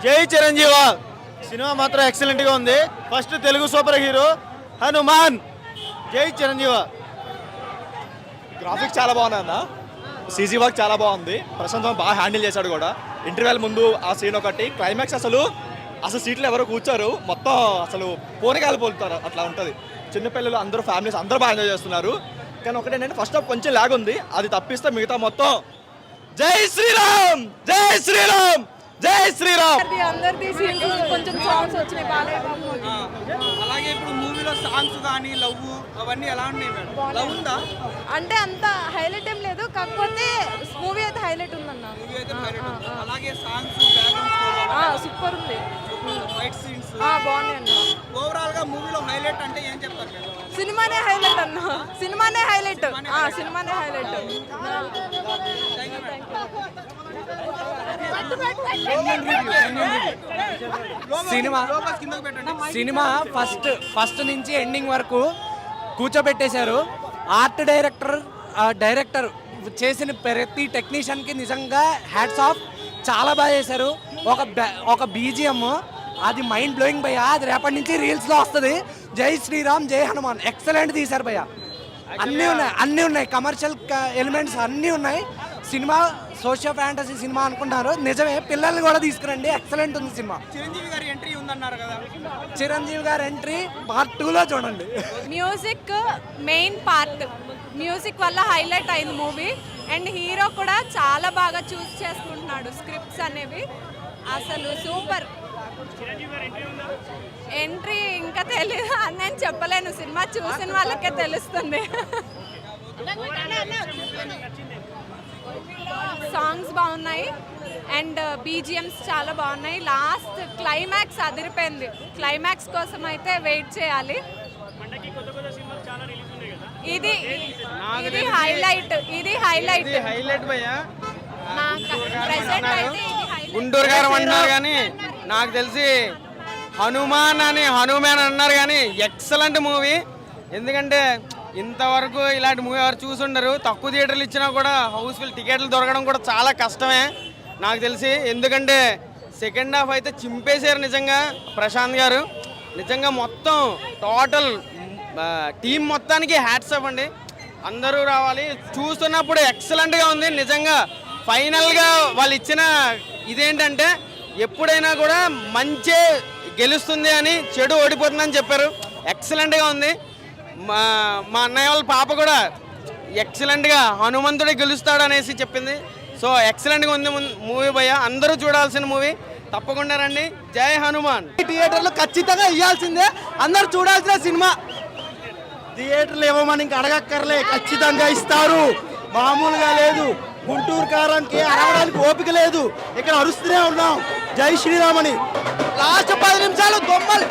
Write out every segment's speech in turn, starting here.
జై చిరంజీవ సినిమా మాత్రం ఎక్సలెంట్ గా ఉంది. First Telugu super hero Hanuman. జై చిరంజీవ. గ్రాఫిక్స్ చాలా బాగున్నాయి అన్న. సీజీ వర్క్ చాలా బాగుంది. ప్రశాంత్ బాగా హ్యాండిల్ చేశాడు కూడా. ఇంటర్వెల్ ముందు ఆ సీన్ ఒకటి, క్లైమాక్స్ అసలు సీట్లు ఎవరో కూర్చోరు, మొత్తం అసలు పోనగాలు పోలుతారు అట్లా ఉంటుంది. చిన్నపిల్లలు అందరూ ఫ్యామిలీస్ అందరూ బాగా ఎంజాయ్ చేస్తున్నారు. కానీ ఒకటేంటంటే ఫస్ట్ హాఫ్ కొంచెం లాగ్ ఉంది, అది తప్పిస్తే మిగతా మొత్తం జై శ్రీరామ్ జై శ్రీరామ్ జై శ్రీరామ్. అందరిది సీన్స్ కొంచెం సాంగ్స్ వచ్చినాయి బాలయ్య బాబు. అలాగే ఇప్పుడు మూవీలో సాంగ్స్ కానీ లవ్ అవన్నీ ఎలా ఉన్నాయి మేడం? లవ్ ఉందా అంటే అంత హైలైట్ ఏం లేదు, కాకపోతే మూవీ అయితే హైలైట్ ఉందన్న. మూవీ అయితే highlight ఉంది. అలాగే సాంగ్స్ బ్యాక్గ్రౌండ్ సూపర్ ఉంది, ఫైట్ సీన్స్ బాగున్నాయి అన్న. ఓవరాల్ గా మూవీలో హైలైట్ అంటే ఏం చెప్తారు మేడం? సినిమానే హైలైట్ అన్న, సినిమానే హైలైట్, సినిమానే హైలైట్. సినిమా ఫస్ట్ నుంచి ఎండింగ్ వరకు కూర్చోబెట్టేశారు. ఆర్ట్ డైరెక్టర్ చేసిన ప్రతి టెక్నీషియన్కి నిజంగా హ్యాట్స్ ఆఫ్. చాలా బాగా చేశారు. ఒక బీజిఎం అది మైండ్ బ్లోయింగ్ భయ్య. అది రేపటి నుంచి రీల్స్లో వస్తుంది. జై శ్రీరామ్ జై హనుమాన్ ఎక్సలెంట్ తీశారు భయ్య. అన్నీ ఉన్నాయి కమర్షియల్ ఎలిమెంట్స్ అన్నీ ఉన్నాయి. సినిమా సోషియో ఫ్యాంటసీ సినిమా అనుకుంటారు, నిజమే. పిల్లల్ని కూడా తీసుకురండి, ఎక్సలెంట్ ఉంది సినిమా. చిరంజీవి గారి ఎంట్రీ ఉందన్నారు కదా, చిరంజీవి గారి ఎంట్రీ పార్ట్ 2లో చూడండి. మ్యూజిక్ మెయిన్ పార్ట్, మ్యూజిక్ వల్ల హైలైట్ అయింది మూవీ. అండ్ హీరో కూడా చాలా బాగా చూస్ చేసుకుంటున్నాడు స్క్రిప్ట్స్ అనేవి, అసలు సూపర్. ఎంట్రీ ఇంకా తెలియదు, నేను చెప్పలేను, సినిమా చూసిన వాళ్ళకే తెలుస్తుంది. సాంగ్స్ బాగున్నాయి అండ్ బీజిఎమ్స్ చాలా బాగున్నాయి. లాస్ట్ క్లైమాక్స్ అదిరిపోయింది. క్లైమాక్స్ కోసం అయితే వెయిట్ చేయాలి. ఇది హైలైట్, హైలైట్ భయ్యా. ప్రెసెంట్ అయితే గుంటూరు గారు అన్నారు కానీ నాకు తెలిసి హనుమాన్ అన్నారు కానీ ఎక్సలెంట్ మూవీ. ఎందుకంటే ఇంతవరకు ఇలాంటి మూవీ ఎవరు చూసుండరు. తక్కువ థియేటర్లు ఇచ్చినా కూడా హౌస్ఫుల్ టికెట్లు దొరకడం కూడా చాలా కష్టమే నాకు తెలిసి. ఎందుకంటే సెకండ్ హాఫ్ అయితే చింపేశారు నిజంగా ప్రశాంత్ గారు. నిజంగా మొత్తం టోటల్ టీం మొత్తానికి హ్యాట్స్ ఆఫ్ అండి. అందరూ రావాలి. చూస్తున్నప్పుడు ఎక్సలెంట్గా ఉంది నిజంగా. ఫైనల్గా వాళ్ళు ఇచ్చిన ఇదేంటంటే ఎప్పుడైనా కూడా మంచి గెలుస్తుంది అని, చెడు ఓడిపోతుందని చెప్పారు. ఎక్సలెంట్గా ఉంది. మా అన్నయ్య వాళ్ళ పాప కూడా ఎక్సలెంట్గా హనుమంతుడే గెలుస్తాడు అనేసి చెప్పింది. సో ఎక్సలెంట్గా ఉంది మూవీ భయ్య. అందరూ చూడాల్సిన మూవీ, తప్పకుండా రండి. జై హనుమాన్. థియేటర్లో ఖచ్చితంగా ఇవ్వాల్సిందే, అందరూ చూడాల్సిన సినిమా. థియేటర్లు ఇవ్వమని ఇంకా అడగక్కర్లే, ఖచ్చితంగా ఇస్తారు. మామూలుగా లేదు. గుంటూరు కారానికి అరవడానికి ఓపిక లేదు, ఇక్కడ అరుస్తూనే ఉన్నాం జై శ్రీరామ్ అని. లాస్ట్ 10 నిమిషాలు దొమ్మలు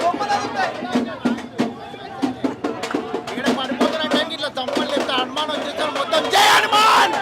ఇక్కడ పడిపోతున్న టైంకి ఇట్లా దమ్మలు చెప్తే హనుమాన్ వచ్చేసారు మొత్తం జై హనుమాన్.